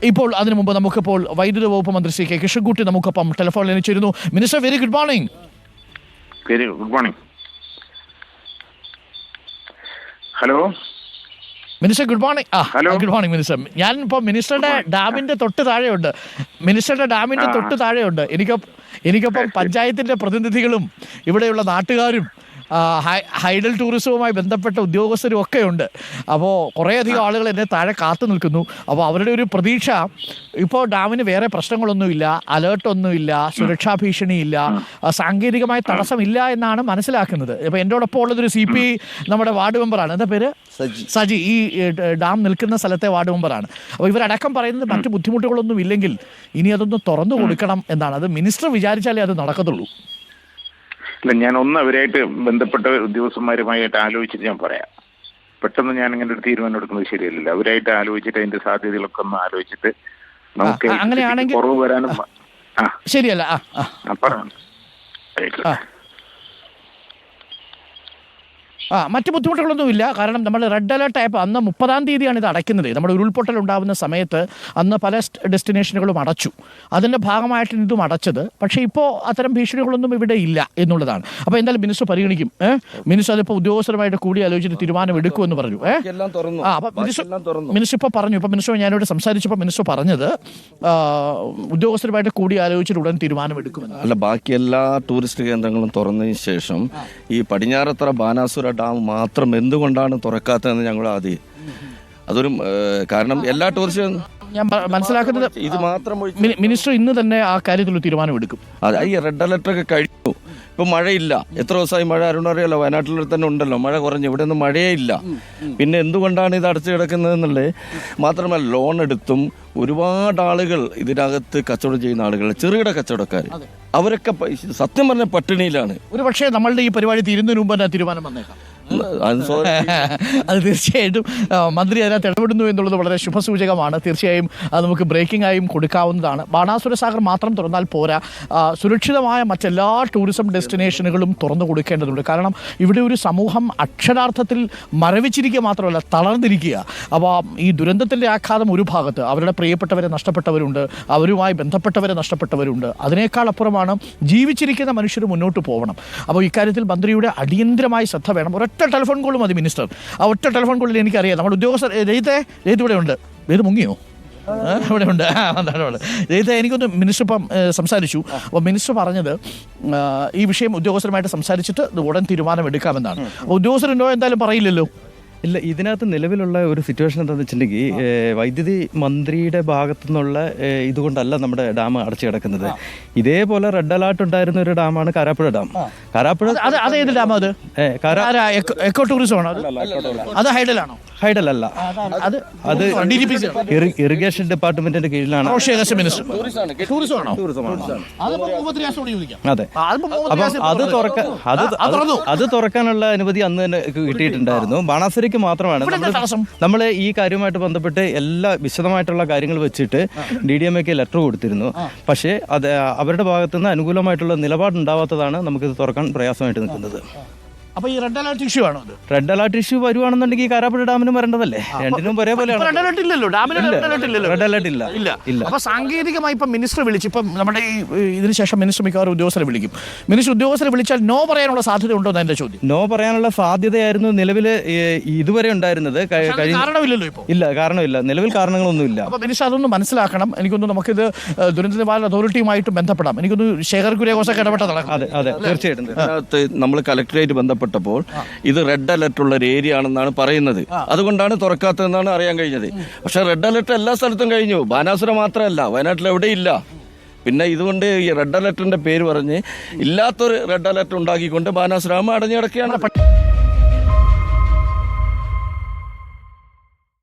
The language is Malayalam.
ഇപ്പോൾ അതിനു മുമ്പ് നമുക്കിപ്പോൾ വൈദ്യുത വകുപ്പ് മന്ത്രി ശ്രീ കെ കൃഷ്ണൻകുട്ടി നമുക്കൊപ്പം ടെലിഫോണിൽ ലഭിച്ചിരുന്നു. Minister, very good morning. Very good morning. Hello minister, good morning. Good morning minister. ഞാൻ ഇപ്പോൾ മിനിസ്റ്ററുടെ ഡാമിന്റെ തൊട്ട് താഴെയുണ്ട്. എനിക്കൊപ്പം പഞ്ചായത്തിന്റെ പ്രതിനിധികളും ഇവിടെയുള്ള നാട്ടുകാരും ഹൈഡൽ ടൂറിസവുമായി ബന്ധപ്പെട്ട ഉദ്യോഗസ്ഥരും ഒക്കെ ഉണ്ട്. അപ്പോൾ കുറേയധികം ആളുകൾ എന്നെ താഴെ കാത്തു നിൽക്കുന്നു. അപ്പോൾ അവരുടെ ഒരു പ്രതീക്ഷ, ഇപ്പോൾ ഡാമിന് വേറെ പ്രശ്നങ്ങളൊന്നുമില്ല, അലേർട്ടൊന്നുമില്ല, സുരക്ഷാ ഭീഷണിയില്ല, സാങ്കേതികമായ തടസ്സമില്ല എന്നാണ് മനസ്സിലാക്കുന്നത്. ഇപ്പോൾ എന്നോടൊപ്പം ഉള്ളതൊരു CPI നമ്മുടെ വാർഡ് മെമ്പറാണ്. എന്താ പേര്? സജി. ഈ ഡാം നിൽക്കുന്ന സ്ഥലത്തെ വാർഡ് മെമ്പറാണ്. അപ്പോൾ ഇവരടക്കം പറയുന്നത് മറ്റു ബുദ്ധിമുട്ടുകളൊന്നും ഇല്ലെങ്കിൽ ഇനി അതൊന്ന് തുറന്നു കൊടുക്കണം എന്നാണ്. അത് മിനിസ്റ്റർ വിചാരിച്ചാലേ അത് നടക്കത്തുള്ളൂ. അല്ല, ഞാൻ അവരായിട്ട് ബന്ധപ്പെട്ട ഉദ്യോഗസ്ഥന്മാരുമായിട്ട് ആലോചിച്ചിട്ട് ഞാൻ പറയാം. പെട്ടെന്ന് ഞാൻ ഇങ്ങനെ ഒരു തീരുമാനം എടുക്കുന്നത് ശരിയല്ലല്ലോ. അവരായിട്ട് ആലോചിച്ചിട്ട് അതിന്റെ സാധ്യതകളൊക്കെ ഒന്ന് ആലോചിച്ചിട്ട് നമുക്ക് അങ്ങനെയാണെങ്കിൽ കുറവ് വരാനും ശരിയല്ല. മറ്റ് ബുദ്ധിമുട്ടുകളൊന്നുമില്ല. കാരണം നമ്മൾ റെഡ് അലേർട്ട് ആയപ്പോൾ അന്ന് 30-ാം തീയതിയാണ് ഇത് അടയ്ക്കുന്നത്. നമ്മുടെ ഉരുൾപൊട്ടൽ ഉണ്ടാകുന്ന സമയത്ത് അന്ന് പല ഡെസ്റ്റിനേഷനുകളും അടച്ചു. അതിൻ്റെ ഭാഗമായിട്ടാണ് ഇതും അടച്ചത്. പക്ഷേ ഇപ്പോൾ അത്തരം ഭീഷണികളൊന്നും ഇവിടെ ഇല്ല എന്നുള്ളതാണ്. അപ്പോൾ എന്തായാലും മിനിസ്റ്റർ പരിഗണിക്കും. മിനിസ്റ്റർ അതിപ്പോൾ ഉദ്യോഗസ്ഥരുമായിട്ട് കൂടി ആലോചിച്ചിട്ട് തീരുമാനം എടുക്കുമെന്ന് പറഞ്ഞു. അപ്പോൾ മിനിസ്റ്റർ ഇപ്പോൾ പറഞ്ഞു. ഇപ്പോൾ മിനിസ്റ്റർ ഞാനിവിടെ സംസാരിച്ചപ്പോൾ മിനിസ്റ്റർ പറഞ്ഞത് ഉദ്യോഗസ്ഥരുമായിട്ട് കൂടി ആലോചിച്ചിട്ട് ഉടൻ തീരുമാനം എടുക്കുമെന്ന്. അല്ല, ബാക്കി എല്ലാ ടൂറിസ്റ്റ് കേന്ദ്രങ്ങളും തുറന്നതിന് ശേഷം ഈ പടിഞ്ഞാറത്തറ ബാനാസുര ഡാം മാത്രം എന്തുകൊണ്ടാണ് തുറക്കാത്തതെന്ന് ഞങ്ങൾ ആദ്യം അതൊരു കാരണം എല്ലാ ടൂറിസ്റ്റും ഞാൻ മനസ്സിലാക്കുന്നത് ഇത് മാത്രം മിനിസ്റ്റർ ഇന്ന് തന്നെ ആ കാര്യത്തിൽ തീരുമാനം എടുക്കും. അതെ, ഈ റെഡ് അലർട്ടൊക്കെ കഴിഞ്ഞു. ഇപ്പം മഴയില്ല. എത്ര ദിവസമായി മഴ? അറിയാലോ, വയനാട്ടിൽ തന്നെ ഉണ്ടല്ലോ മഴ കുറഞ്ഞു. ഇവിടെ ഒന്നും മഴയേ ഇല്ല. പിന്നെ എന്തുകൊണ്ടാണ് ഇത് അടച്ചു കിടക്കുന്നതെന്നുള്ളത് മാത്രമല്ല, ലോൺ എടുത്തും ഒരുപാട് ആളുകൾ ഇതിനകത്ത് കച്ചവടം ചെയ്യുന്ന ആളുകൾ, ചെറുകിട കച്ചവടക്കാർ, അവരൊക്കെ സത്യം പറഞ്ഞ പട്ടിണിയിലാണ്. ഒരു പക്ഷേ നമ്മളുടെ ഈ പരിപാടി തീരുന്നതിന് മുമ്പ് തന്നെ തീരുമാനം വന്നേക്കാം. അത് തീർച്ചയായിട്ടും മന്ത്രി അതിനകത്ത് ഇടപെടുന്നു എന്നുള്ളത് വളരെ ശുഭസൂചകമാണ്. തീർച്ചയായും അത് നമുക്ക് ബ്രേക്കിംഗ് ആയും കൊടുക്കാവുന്നതാണ്. ബാണാസുര സാഗർ മാത്രം തുറന്നാൽ പോരാ, സുരക്ഷിതമായ മറ്റെല്ലാ ടൂറിസം ഡെസ്റ്റിനേഷനുകളും തുറന്നു കൊടുക്കേണ്ടതുണ്ട്. കാരണം ഇവിടെ ഒരു സമൂഹം അക്ഷരാർത്ഥത്തിൽ മരവിച്ചിരിക്കുക മാത്രമല്ല, തളർന്നിരിക്കുക. അപ്പോൾ ഈ ദുരന്തത്തിൻ്റെ ആഘാതം ഒരു ഭാഗത്ത്, അവരുടെ പ്രിയപ്പെട്ടവരെ നഷ്ടപ്പെട്ടവരുണ്ട്, അവരുമായി ബന്ധപ്പെട്ടവരെ നഷ്ടപ്പെട്ടവരുണ്ട്. അതിനേക്കാൾ അപ്പുറമാണ് ജീവിച്ചിരിക്കുന്ന മനുഷ്യർ മുന്നോട്ട് പോകണം. അപ്പോൾ ഇക്കാര്യത്തിൽ മന്ത്രിയുടെ അടിയന്തരമായി ശ്രദ്ധ വേണം. ഒരൊറ്റ ടെലിഫോൺ കോൾ മതി മിനിസ്റ്റർ. ആ ഒറ്റ ടെലിഫോൺ കോളിൽ എനിക്കറിയാം നമ്മുടെ ഉദ്യോഗസ്ഥർ രജിത്ത് ഇവിടെ ഉണ്ട്. ഏത് മുങ്ങിയോ? ഇവിടെ ഉണ്ട്. രജിത്ത്, എനിക്കൊന്ന് മിനിസ്റ്റർ ഇപ്പം സംസാരിച്ചു. അപ്പോൾ മിനിസ്റ്റർ പറഞ്ഞത് ഈ വിഷയം ഉദ്യോഗസ്ഥരുമായിട്ട് സംസാരിച്ചിട്ട് ഉടൻ തീരുമാനം എടുക്കാമെന്നാണ്. അപ്പോൾ ഉദ്യോഗസ്ഥരുണ്ടോ എന്തായാലും പറയില്ലല്ലോ. ഇല്ല, ഇതിനകത്ത് നിലവിലുള്ള ഒരു സിറ്റുവേഷൻ എന്താണെന്ന് വെച്ചിട്ടുണ്ടെങ്കിൽ വൈദ്യുതി മന്ത്രിയുടെ ഭാഗത്തു നിന്നുള്ള ഇതുകൊണ്ടല്ല നമ്മുടെ ഡാം അടച്ചു കിടക്കുന്നത്. ഇതേപോലെ റെഡ് അലേർട്ട് ഉണ്ടായിരുന്ന ഒരു ഡാമാണ് കാരാപ്പുഴ ഡാം. കാരാപ്പുഴ അതേത് ഡാം? അത് എക്കോ ടൂറിസം ആണോ? അത് ഹൈഡലാണോ? ഹൈഡൽ അല്ല, അത് ഇറിഗേഷൻ ഡിപ്പാർട്ട്മെന്റിന്റെ കീഴിലാണ്. അതെ, അപ്പം അത് തുറക്കാനുള്ള അനുമതി അന്ന് തന്നെ കിട്ടിയിട്ടുണ്ടായിരുന്നു. ബാണാസുരയ്ക്ക് മാത്രമാണ് നമ്മൾ ഈ കാര്യവുമായിട്ട് ബന്ധപ്പെട്ട് എല്ലാ വിശദമായിട്ടുള്ള കാര്യങ്ങൾ വെച്ചിട്ട് DDMAക്ക് ലെറ്റർ കൊടുത്തിരുന്നു. പക്ഷേ അത് അവരുടെ ഭാഗത്തുനിന്ന് അനുകൂലമായിട്ടുള്ള നിലപാടുണ്ടാവാത്തതാണ് നമുക്കിത് തുറക്കാൻ പ്രയാസമായിട്ട് നിൽക്കുന്നത്. അപ്പോൾ ഈ റെഡ് അലേർട്ട് ഇഷ്യൂ ആണോ? റെഡ് അലേർട്ട് ഇഷ്യൂ വരുവാണെന്നുണ്ടെങ്കിൽ കാരാപ്പുഴ ഡാമിനും വരേണ്ടതല്ലേ? രണ്ടിനും ഒരേപോലെയാണ്. റെഡ് അലേർട്ട് ഇല്ലല്ലോ, ഡാമിന് റെഡ് അലേർട്ട് ഇല്ല. അപ്പോൾ സാങ്കേതികമായി ഇപ്പം മിനിസ്റ്റർ വിളിച്ച്, ഇപ്പം നമ്മുടെ ഈ ഇതിന് ശേഷം മിനിസ്റ്റർ മിക്കവാറും ഉദ്യോഗസ്ഥരെ വിളിക്കും. മിനിസ്റ്റർ ഉദ്യോഗസ്ഥരെ വിളിച്ചാൽ നോ പറയാനുള്ള സാധ്യത ഉണ്ടോ എന്ന് എൻ്റെ ചോദ്യം. നോ പറയാനുള്ള സാധ്യതയായിരുന്നു നിലവിൽ ഇതുവരെ ഉണ്ടായിരുന്നത്. കാരണമില്ലല്ലോ ഇപ്പോൾ. ഇല്ല, കാരണമില്ല, നിലവിൽ കാരണങ്ങളൊന്നുമില്ല. അപ്പോൾ മിനിസ്റ്റർ അതൊന്ന് മനസ്സിലാക്കണം. എനിക്കൊന്ന് നമുക്കിത് ദുരന്ത നിവാരണ അതോറിറ്റിയുമായിട്ട് ബന്ധപ്പെടാം. എനിക്കൊന്ന് ശേഖർ കുര്യാക്കോസൊക്കെ ഇടപെട്ടതാണ്. അതെ, തീർച്ചയായിട്ടും. നമ്മൾ കളക്ടറേറ്റ് ബന്ധപ്പെട്ടപ്പോൾ ഇത് റെഡ് അലർട്ട് ഉള്ള ഒരു ഏരിയ ആണെന്നാണ് പറയുന്നത്. അതുകൊണ്ടാണ് തുറക്കാത്തതെന്നാണ് അറിയാൻ കഴിഞ്ഞത്. പക്ഷെ റെഡ് അലർട്ട് എല്ലാ സ്ഥലത്തും കഴിഞ്ഞു. ബാനാസുര മാത്രമല്ല, വയനാട്ടിൽ എവിടെയില്ല. പിന്നെ ഇതുകൊണ്ട് ഈ റെഡ് അലർട്ടിന്റെ പേര് പറഞ്ഞ് ഇല്ലാത്തൊരു റെഡ് അലർട്ട് ഉണ്ടാക്കിക്കൊണ്ട് ബാനാസുര അടഞ്ഞു കിടക്കുകയാണ്.